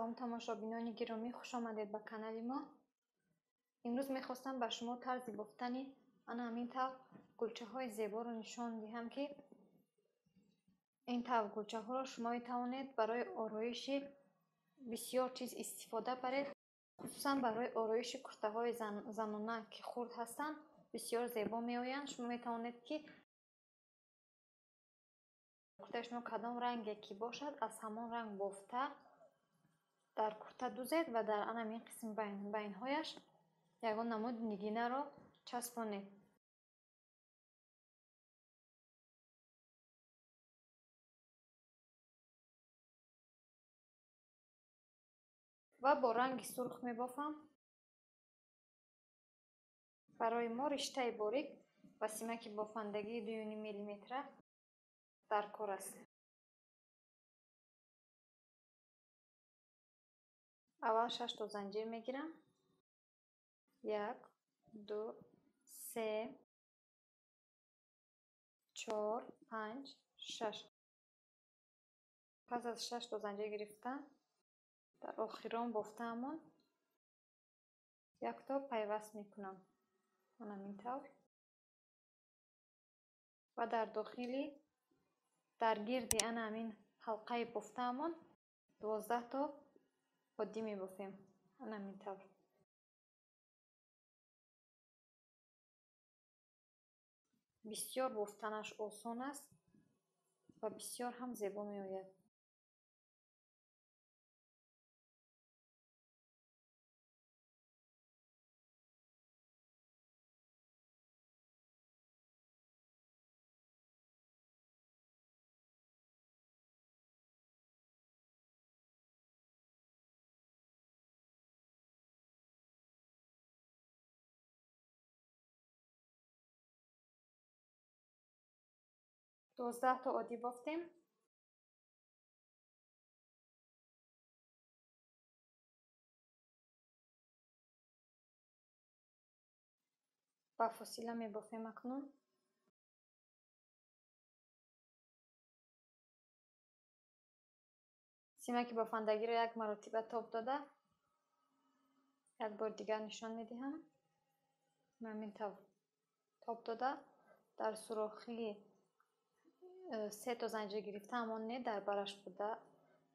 салом тамошобинони гиромӣ, хуш омадед ба канали мо. имрӯз мехостам ба шумо тарзи бофтани ана ҳамин тав гулчаҳои зеборо нишон диҳам, ки ин тав гулчаҳоро шумо метавонед барои ороиши бисёр чиз истифода баред, хусусан барои ороиши куртаҳои занона ки хурд ҳастанд, бисёр зебо меоянд. Шумо метавонед ки куртаи шумо кадом ранге ки бошад, аз ҳамон ранг бофта дар курта дузед ва дар анамин қисми байнҳояш ягон намуди нигинаро часпонед. Ва бо ранги сурх мебофам. барои мо риштаи борик ва симаки бофандагии 2.5 мм дар кор аст. аввал 6 то занҷир мегирам. 1 2 3 4 5 6. пас аз 6 то занҷир гирифтан дар охирон бофтаамон якто пайваст мекунам ҳамин тавр ва дар дохили дар гирди ҳамин ҳалқаи бофтаамон 12 то оддӣ мебофем ҳамин тавр. бисёр бофтанаш осон аст ва бисёр ҳам зебо меояд. دوازده تا عادی بافتیم. با فاصله می بافیم اکنون. سیمک بافندگی را یک مرتبه تاب داده یک بار دیگر نشان می دهم. همین تاب داده در سوراخی 3 تا زنجیر گرفته اما نه در برش بوده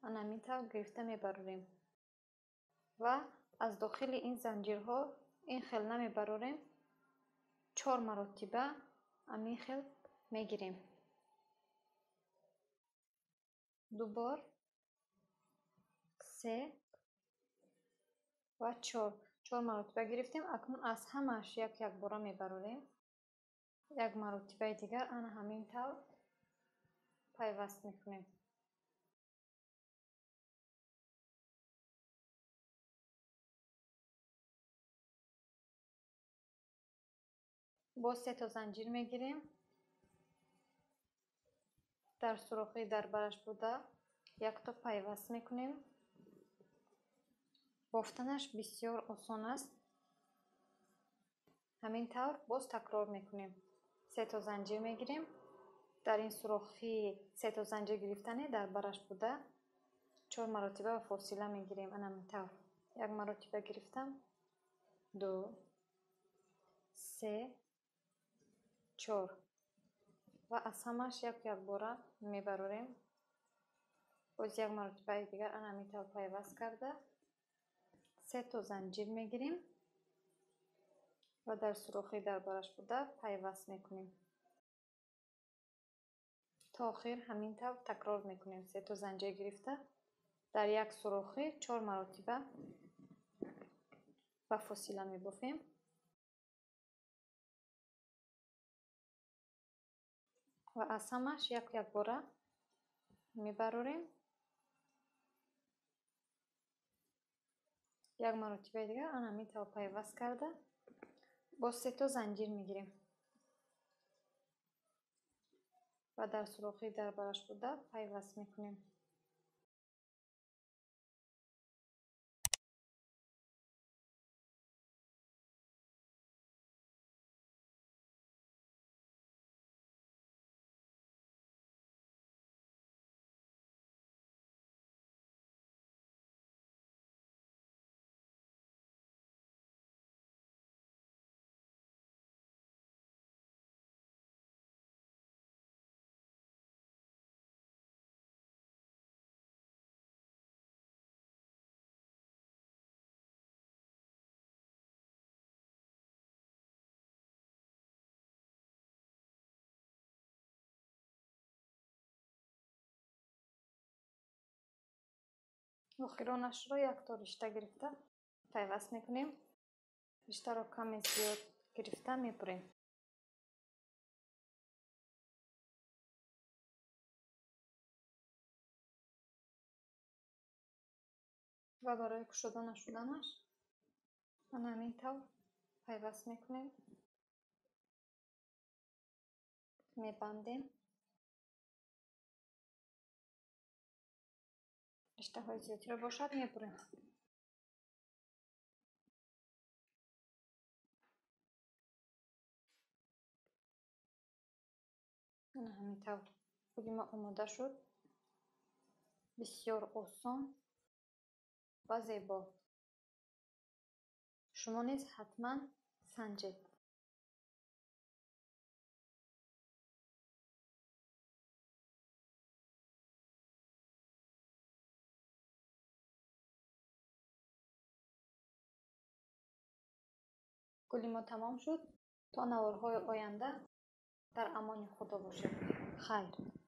همین طور گرفته میبروریم و از داخل این زنجیرها این خیل نمیبروریم. 4 مرتبه همین خیل میگیریم. 2 بار 3 و 4 مرتبه گرفتیم. اکنون از همش یک بار میبروریم. یک مرتبه دیگر همین طور پیوست میکنیم. با 3 تا زنجیر میگیریم. در سوراخی در برش بوده یک تا پیوست میکنیم. بافتنش بسیار آسان است. همین طور باز تکرار میکنیم. 3 تا زنجیر میگیریم. در این سوراخی 3 تا زنجیر گرفتنی در برش بوده 4 مرتبه فاصله میگیریم. همین طور یک مرتبه گرفتم 2 3 4 و از همش یک بار میبروریم. باز یک مرتبه دیگر همین طور پیوست کرده 3 تا زنجیر میگیریم و در سوراخی در برش بوده پیوست میکنیم. تا آخر همین طور تکرار میکنیم. 3 تا زنجیر گرفته در یک سوراخی 4 مرتبه با فاصله میبافیم. و از همش یک بار میبروریم. یک مرتبه دیگر همین طور پیوست کرده با 3 تا زنجیر میگیریم و در سوراخی در برش بوده پیوست میکنیم. آخرانش رو یک تا رشته گرفته پیوست میکنیم. رشته رو کمی زیاد گرفته میبریم. و برای کشودن شدنش من همین طور پیوست میکنیم، میبندیم. رشته های زیادی رو باشد میبریم. من همین طور پودی ما آماده شد. بسیار آسان و زیبا. شما نیز حتما سنجید. کلی ما تمام شد. تا نوارهای آینده در امان خدا باشید. خیر.